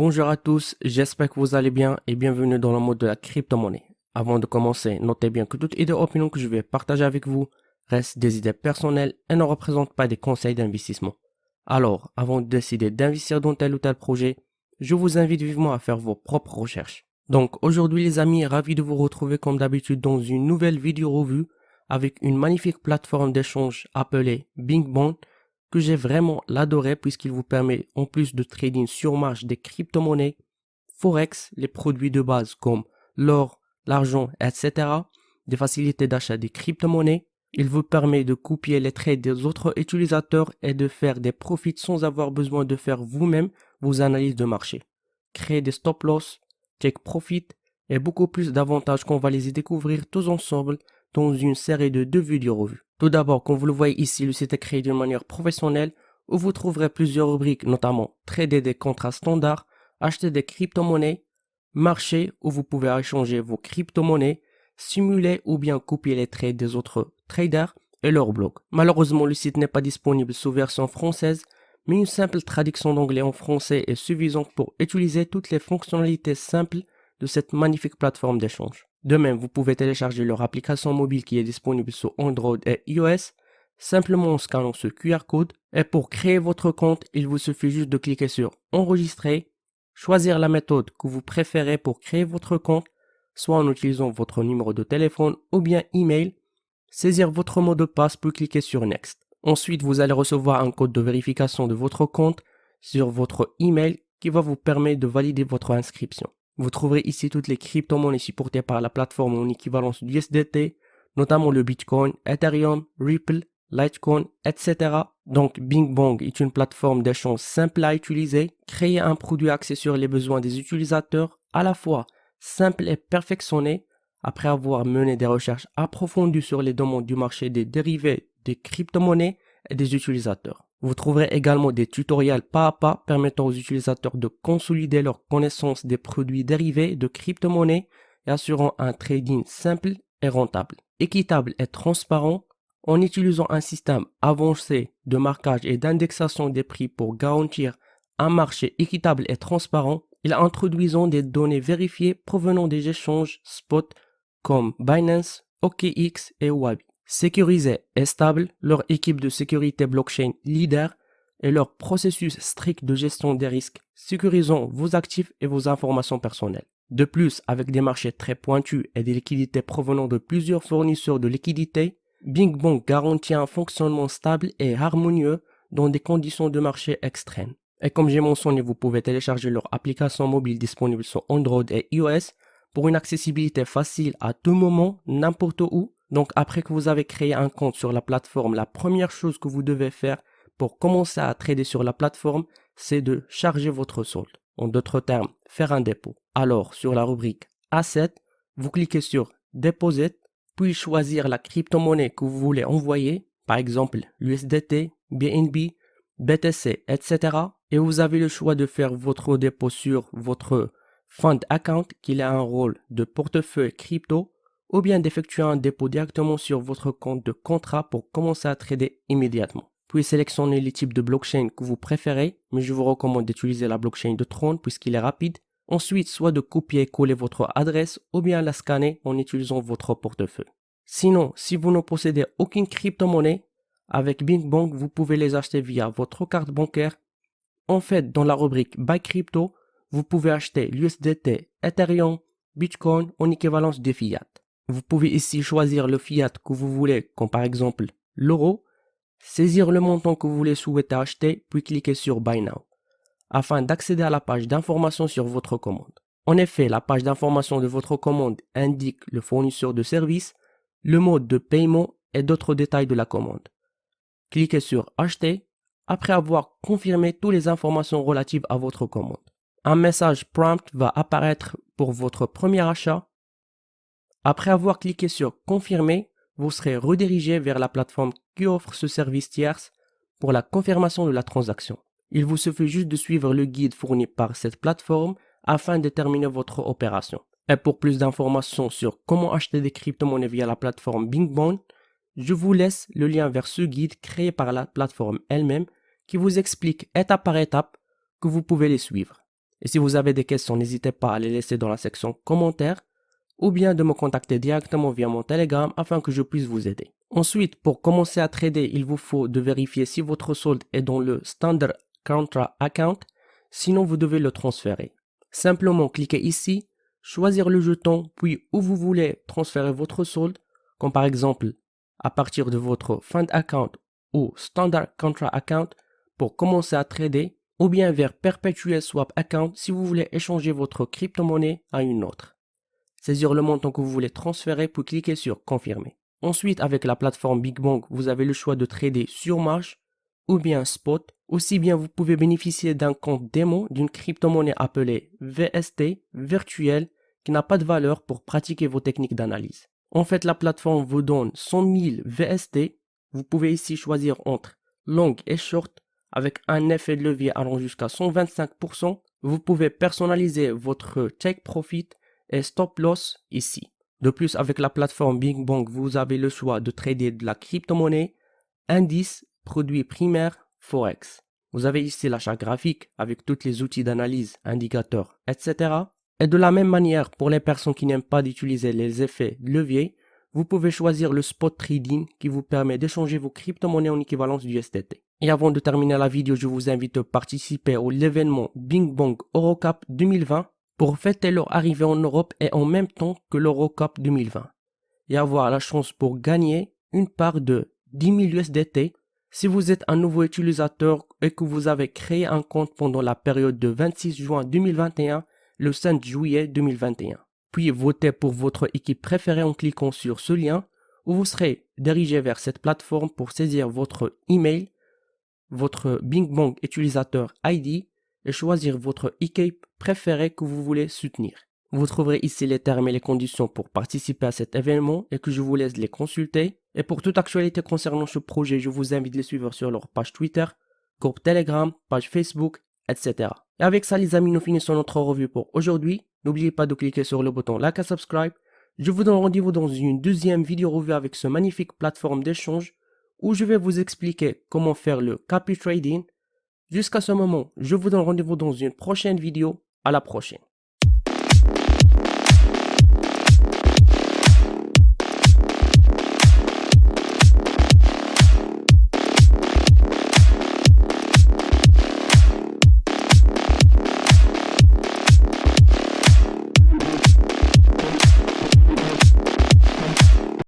Bonjour à tous, j'espère que vous allez bien et bienvenue dans le monde de la crypto-monnaie. Avant de commencer, notez bien que toute idée ou opinion que je vais partager avec vous reste des idées personnelles et ne représente pas des conseils d'investissement. Alors, avant de décider d'investir dans tel ou tel projet, je vous invite vivement à faire vos propres recherches. Donc aujourd'hui les amis, ravi de vous retrouver comme d'habitude dans une nouvelle vidéo revue avec une magnifique plateforme d'échange appelée BingBond que j'ai vraiment l'adoré puisqu'il vous permet, en plus de trading sur marge des crypto-monnaies, Forex, les produits de base comme l'or, l'argent, etc., des facilités d'achat des crypto-monnaies. Il vous permet de copier les trades des autres utilisateurs et de faire des profits sans avoir besoin de faire vous-même vos analyses de marché. Créer des stop-loss, take profit et beaucoup plus d'avantages qu'on va les découvrir tous ensemble dans une série de 2 vidéos revues. Tout d'abord, comme vous le voyez ici, le site est créé d'une manière professionnelle où vous trouverez plusieurs rubriques, notamment trader des contrats standards, acheter des crypto-monnaies, marché où vous pouvez échanger vos crypto-monnaies, simuler ou bien copier les trades des autres traders et leur blog. Malheureusement, le site n'est pas disponible sous version française, mais une simple traduction d'anglais en français est suffisante pour utiliser toutes les fonctionnalités simples de cette magnifique plateforme d'échange. De même, vous pouvez télécharger leur application mobile qui est disponible sur Android et iOS simplement en scannant ce QR code. Et pour créer votre compte, il vous suffit juste de cliquer sur Enregistrer, choisir la méthode que vous préférez pour créer votre compte, soit en utilisant votre numéro de téléphone ou bien email, saisir votre mot de passe puis cliquer sur Next. Ensuite, vous allez recevoir un code de vérification de votre compte sur votre email qui va vous permettre de valider votre inscription. Vous trouverez ici toutes les crypto-monnaies supportées par la plateforme en équivalence d'USDT, notamment le Bitcoin, Ethereum, Ripple, Litecoin, etc. Donc BingBong est une plateforme d'échange simple à utiliser, créer un produit axé sur les besoins des utilisateurs, à la fois simple et perfectionné, après avoir mené des recherches approfondies sur les demandes du marché des dérivés des crypto-monnaies et des utilisateurs. Vous trouverez également des tutoriels pas à pas permettant aux utilisateurs de consolider leur connaissance des produits dérivés de crypto-monnaies et assurant un trading simple et rentable, équitable et transparent en utilisant un système avancé de marquage et d'indexation des prix pour garantir un marché équitable et transparent. Ils introduisent des données vérifiées provenant des échanges spot comme Binance, OKX et Huobi. Sécurisés et stables, leur équipe de sécurité blockchain leader et leur processus strict de gestion des risques, sécurisant vos actifs et vos informations personnelles. De plus, avec des marchés très pointus et des liquidités provenant de plusieurs fournisseurs de liquidités, BingBong garantit un fonctionnement stable et harmonieux dans des conditions de marché extrêmes. Et comme j'ai mentionné, vous pouvez télécharger leur application mobile disponible sur Android et iOS pour une accessibilité facile à tout moment, n'importe où. Donc après que vous avez créé un compte sur la plateforme, la première chose que vous devez faire pour commencer à trader sur la plateforme, c'est de charger votre solde. En d'autres termes, faire un dépôt. Alors sur la rubrique Asset, vous cliquez sur Deposit, puis choisir la crypto-monnaie que vous voulez envoyer, par exemple l'USDT, BNB, BTC, etc. Et vous avez le choix de faire votre dépôt sur votre Fund Account qui a un rôle de portefeuille crypto ou bien d'effectuer un dépôt directement sur votre compte de contrat pour commencer à trader immédiatement. Puis sélectionnez les types de blockchain que vous préférez, mais je vous recommande d'utiliser la blockchain de Tron puisqu'il est rapide. Ensuite, soit de copier et coller votre adresse ou bien la scanner en utilisant votre portefeuille. Sinon, si vous ne possédez aucune crypto-monnaie, avec BingBong, vous pouvez les acheter via votre carte bancaire. En fait, dans la rubrique Buy Crypto, vous pouvez acheter l'USDT, Ethereum, Bitcoin en équivalence de fiat. Vous pouvez ici choisir le fiat que vous voulez, comme par exemple l'euro, saisir le montant que vous souhaitez acheter, puis cliquer sur Buy Now, afin d'accéder à la page d'information sur votre commande. En effet, la page d'information de votre commande indique le fournisseur de service, le mode de paiement et d'autres détails de la commande. Cliquez sur Acheter après avoir confirmé toutes les informations relatives à votre commande. Un message prompt va apparaître pour votre premier achat. Après avoir cliqué sur Confirmer, vous serez redirigé vers la plateforme qui offre ce service tierce pour la confirmation de la transaction. Il vous suffit juste de suivre le guide fourni par cette plateforme afin de terminer votre opération. Et pour plus d'informations sur comment acheter des crypto-monnaies via la plateforme BingBond, je vous laisse le lien vers ce guide créé par la plateforme elle-même qui vous explique étape par étape que vous pouvez les suivre. Et si vous avez des questions, n'hésitez pas à les laisser dans la section commentaires ou bien de me contacter directement via mon Telegram afin que je puisse vous aider. Ensuite, pour commencer à trader, il vous faut de vérifier si votre solde est dans le Standard Contra Account, sinon vous devez le transférer. Simplement cliquez ici, choisir le jeton, puis où vous voulez transférer votre solde, comme par exemple à partir de votre Fund Account ou Standard Contra Account pour commencer à trader, ou bien vers Perpetual Swap Account si vous voulez échanger votre crypto-monnaie à une autre. Saisir le montant que vous voulez transférer puis cliquer sur Confirmer. Ensuite, avec la plateforme BigBank, vous avez le choix de trader sur marche ou bien spot. Aussi bien, vous pouvez bénéficier d'un compte démo d'une crypto-monnaie appelée VST, virtuelle, qui n'a pas de valeur pour pratiquer vos techniques d'analyse. En fait, la plateforme vous donne 100 000 VST. Vous pouvez ici choisir entre long et short avec un effet de levier allant jusqu'à 125%. Vous pouvez personnaliser votre take profit et stop loss ici. De plus, avec la plateforme BigBank, vous avez le choix de trader de la crypto-monnaie, indices, produits primaires, forex. Vous avez ici la charte graphique avec tous les outils d'analyse, indicateurs, etc. Et de la même manière, pour les personnes qui n'aiment pas d'utiliser les effets de levier, vous pouvez choisir le spot trading qui vous permet d'échanger vos crypto-monnaies en équivalence du USDT. Et avant de terminer la vidéo, je vous invite à participer à l'événement BigBank EuroCup 2020 pour fêter leur arrivée en Europe et en même temps que l'EuroCup 2020 et avoir la chance pour gagner une part de 10 000 USDT si vous êtes un nouveau utilisateur et que vous avez créé un compte pendant la période de 26 juin 2021 le 5 juillet 2021. Puis votez pour votre équipe préférée en cliquant sur ce lien où vous serez dirigé vers cette plateforme pour saisir votre email, votre BigBank utilisateur ID et choisir votre équipe préférée que vous voulez soutenir. Vous trouverez ici les termes et les conditions pour participer à cet événement et que je vous laisse les consulter. Et pour toute actualité concernant ce projet, je vous invite à les suivre sur leur page Twitter, groupe Telegram, page Facebook, etc. Et avec ça les amis, nous finissons notre revue pour aujourd'hui. N'oubliez pas de cliquer sur le bouton like et subscribe. Je vous donne rendez-vous dans une deuxième vidéo revue avec ce magnifique plateforme d'échange où je vais vous expliquer comment faire le copy trading. Jusqu'à ce moment, je vous donne rendez-vous dans une prochaine vidéo. À la prochaine.